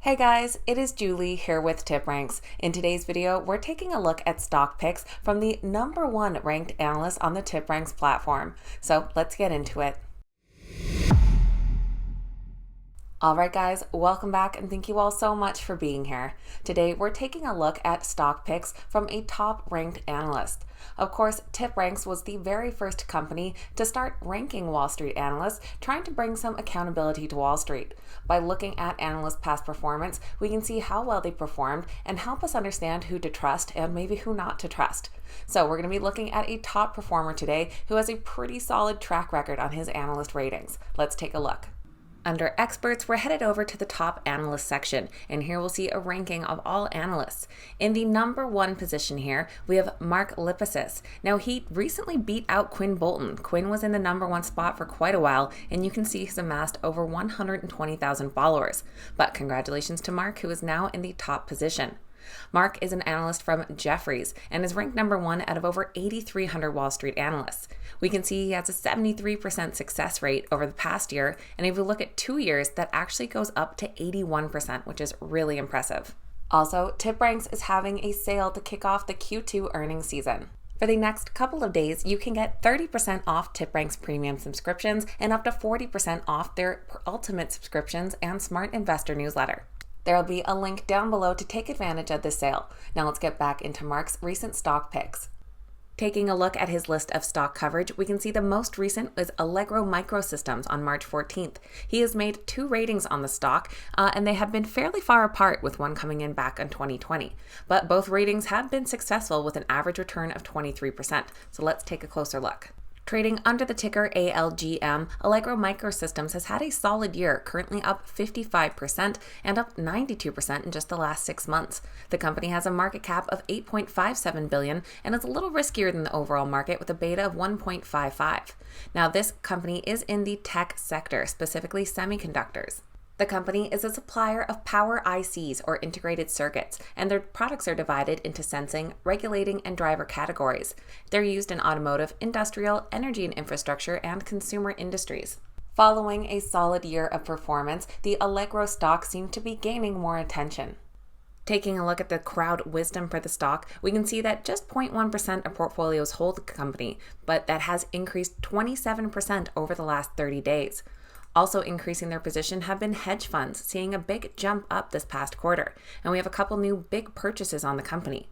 Hey guys, it is Julie here with TipRanks. In today's video, we're taking a look at stock picks from the #1 ranked analyst on the TipRanks platform. So let's get into it. Alright guys, welcome back and thank you all so much for being here. Today we're taking a look at stock picks from a top ranked analyst. Of course, TipRanks was the very first company to start ranking Wall Street analysts, trying to bring some accountability to Wall Street. By looking at analysts' past performance, we can see how well they performed and help us understand who to trust and maybe who not to trust. So we're going to be looking at a top performer today who has a pretty solid track record on his analyst ratings. Let's take a look. Under experts, we're headed over to the top analyst section, and here we'll see a ranking of all analysts. In the #1 position here, we have Mark Lipacis. Now, he recently beat out Quinn Bolton. Quinn was in the #1 spot for quite a while, and you can see he's amassed over 120,000 followers. But congratulations to Mark, who is now in the top position. Mark is an analyst from Jefferies and is ranked #1 out of over 8,300 Wall Street analysts. We can see he has a 73% success rate over the past year, and if we look at 2 years, that actually goes up to 81%, which is really impressive. Also, TipRanks is having a sale to kick off the Q2 earnings season. For the next couple of days, you can get 30% off TipRanks premium subscriptions and up to 40% off their ultimate subscriptions and smart investor newsletter. There will be a link down below to take advantage of this sale. Now let's get back into Mark's recent stock picks. Taking a look at his list of stock coverage, we can see the most recent is Allegro Microsystems on March 14th. He has made 2 ratings on the stock, and they have been fairly far apart, with one coming in back in 2020. But both ratings have been successful with an average return of 23%. So let's take a closer look. Trading under the ticker ALGM, Allegro Microsystems has had a solid year, currently up 55% and up 92% in just the last 6 months. The company has a market cap of $8.57 billion and is a little riskier than the overall market with a beta of 1.55. Now, this company is in the tech sector, specifically semiconductors. The company is a supplier of power ICs, or integrated circuits, and their products are divided into sensing, regulating, and driver categories. They're used in automotive, industrial, energy and infrastructure, and consumer industries. Following a solid year of performance, the Allegro stock seemed to be gaining more attention. Taking a look at the crowd wisdom for the stock, we can see that just 0.1% of portfolios hold the company, but that has increased 27% over the last 30 days. Also increasing their position have been hedge funds, seeing a big jump up this past quarter, and we have a couple new big purchases on the company.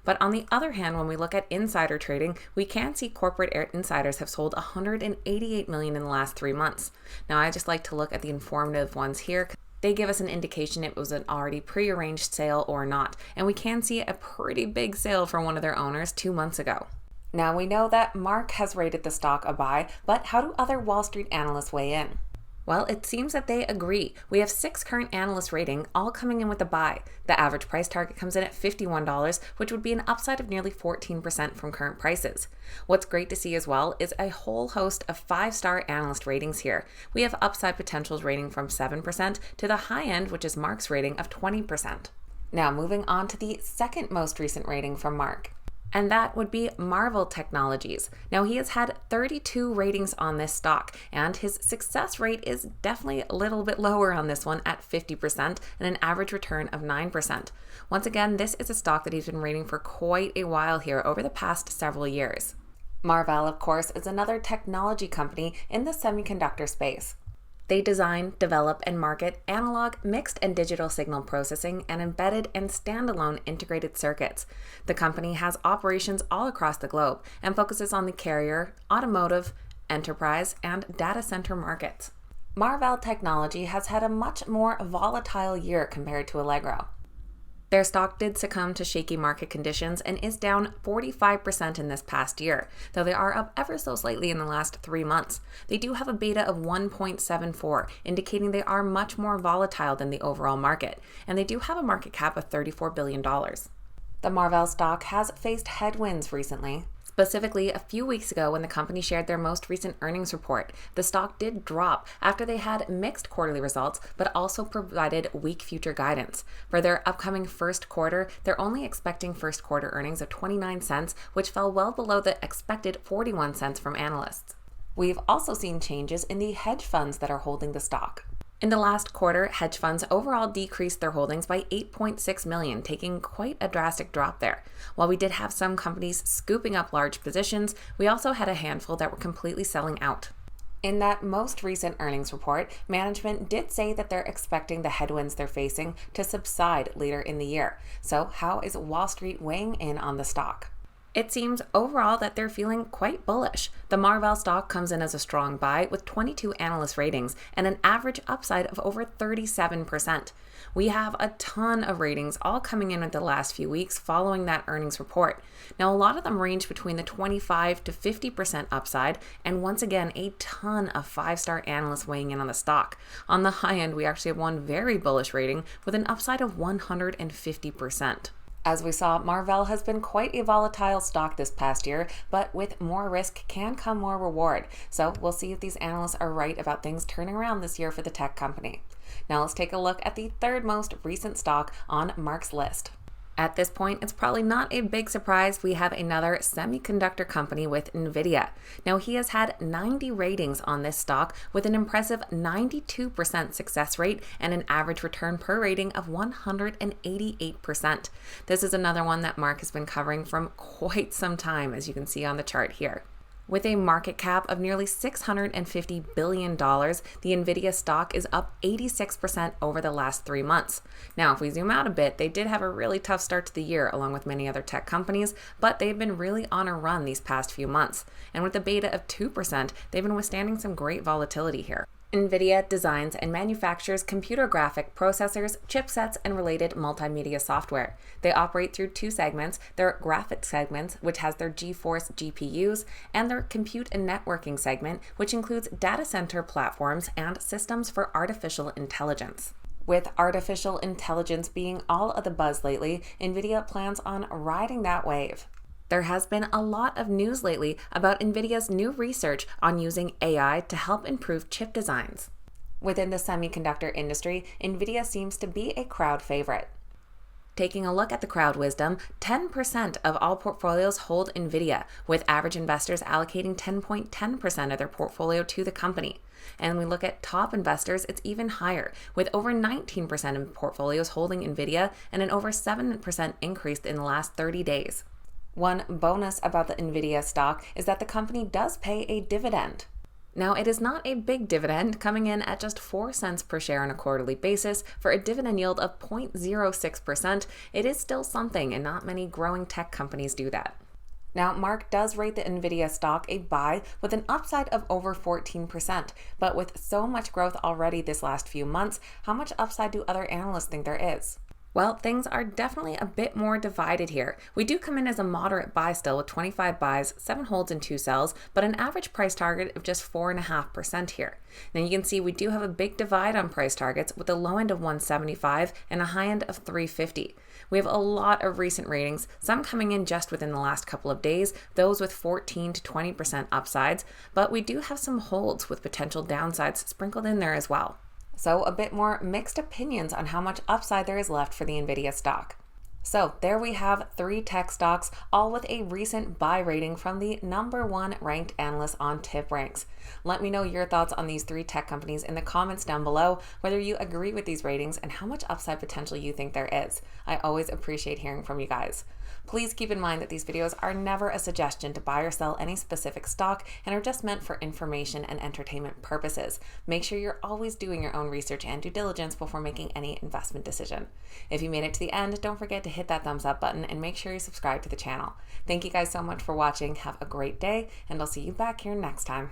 But on the other hand, when we look at insider trading, we can see corporate insiders have sold $188 million in the last 3 months. Now, I just like to look at the informative ones here. They give us an indication it was an already prearranged sale or not, and we can see a pretty big sale for one of their owners 2 months ago. Now, we know that Mark has rated the stock a buy, but how do other Wall Street analysts weigh in? Well, it seems that they agree. We have 6 current analyst rating, all coming in with a buy. The average price target comes in at $51, which would be an upside of nearly 14% from current prices. What's great to see as well is a whole host of 5-star analyst ratings here. We have upside potentials rating from 7% to the high end, which is Mark's rating of 20%. Now, moving on to the second most recent rating from Mark, and that would be Marvell Technologies. Now, he has had 32 ratings on this stock, and his success rate is definitely a little bit lower on this one at 50% and an average return of 9%. Once again, this is a stock that he's been rating for quite a while here over the past several years. Marvell, of course, is another technology company in the semiconductor space. They design, develop, and market analog, mixed, and digital signal processing and embedded and standalone integrated circuits. The company has operations all across the globe and focuses on the carrier, automotive, enterprise, and data center markets. Marvell Technology has had a much more volatile year compared to Allegro. Their stock did succumb to shaky market conditions and is down 45% in this past year, though they are up ever so slightly in the last 3 months. They do have a beta of 1.74, indicating they are much more volatile than the overall market, and they do have a market cap of $34 billion. The Marvell stock has faced headwinds recently. Specifically, a few weeks ago when the company shared their most recent earnings report, the stock did drop after they had mixed quarterly results, but also provided weak future guidance. For their upcoming first quarter, they're only expecting first quarter earnings of 29 cents, which fell well below the expected 41 cents from analysts. We've also seen changes in the hedge funds that are holding the stock. In the last quarter, hedge funds overall decreased their holdings by 8.6 million, taking quite a drastic drop there. While we did have some companies scooping up large positions, we also had a handful that were completely selling out. In that most recent earnings report, management did say that they're expecting the headwinds they're facing to subside later in the year. So how is Wall Street weighing in on the stock? It seems overall that they're feeling quite bullish. The Marvell stock comes in as a strong buy with 22 analyst ratings and an average upside of over 37%. We have a ton of ratings all coming in the last few weeks following that earnings report. Now, a lot of them range between the 25 to 50% upside, and once again, a ton of 5-star analysts weighing in on the stock. On the high end, we actually have one very bullish rating with an upside of 150%. As we saw, Marvell has been quite a volatile stock this past year, but with more risk can come more reward. So we'll see if these analysts are right about things turning around this year for the tech company. Now let's take a look at the third most recent stock on Mark's list. At this point, it's probably not a big surprise we have another semiconductor company with Nvidia. Now, he has had 90 ratings on this stock with an impressive 92% success rate and an average return per rating of 188%. This is another one that Mark has been covering from quite some time, as you can see on the chart here. With a market cap of nearly $650 billion, the Nvidia stock is up 86% over the last 3 months. Now, if we zoom out a bit, they did have a really tough start to the year along with many other tech companies, but they've been really on a run these past few months. And with a beta of 2%, they've been withstanding some great volatility here. Nvidia designs and manufactures computer graphic processors, chipsets, and related multimedia software. They operate through 2 segments, their graphics segment, which has their GeForce GPUs, and their compute and networking segment, which includes data center platforms and systems for artificial intelligence. With artificial intelligence being all of the buzz lately, Nvidia plans on riding that wave. There has been a lot of news lately about Nvidia's new research on using AI to help improve chip designs. Within the semiconductor industry, Nvidia seems to be a crowd favorite. Taking a look at the crowd wisdom, 10% of all portfolios hold Nvidia, with average investors allocating 10.10% of their portfolio to the company. And when we look at top investors, it's even higher, with over 19% of portfolios holding Nvidia and an over 7% increase in the last 30 days. One bonus about the Nvidia stock is that the company does pay a dividend. Now, it is not a big dividend, coming in at just 4 cents per share on a quarterly basis for a dividend yield of 0.06%. It is still something, and not many growing tech companies do that. Now, Mark does rate the Nvidia stock a buy with an upside of over 14%, but with so much growth already this last few months, how much upside do other analysts think there is? Well, things are definitely a bit more divided here. We do come in as a moderate buy still with 25 buys, 7 holds and 2 sells, but an average price target of just 4.5% here. Now you can see we do have a big divide on price targets with a low end of 175 and a high end of 350. We have a lot of recent ratings, some coming in just within the last couple of days, those with 14 to 20% upsides, but we do have some holds with potential downsides sprinkled in there as well. So a bit more mixed opinions on how much upside there is left for the Nvidia stock. So there we have 3 tech stocks, all with a recent buy rating from the #1 ranked analyst on TipRanks. Let me know your thoughts on these 3 tech companies in the comments down below, whether you agree with these ratings and how much upside potential you think there is. I always appreciate hearing from you guys. Please keep in mind that these videos are never a suggestion to buy or sell any specific stock and are just meant for information and entertainment purposes. Make sure you're always doing your own research and due diligence before making any investment decision. If you made it to the end, don't forget to hit that thumbs up button and make sure you subscribe to the channel. Thank you guys so much for watching. Have a great day, and I'll see you back here next time.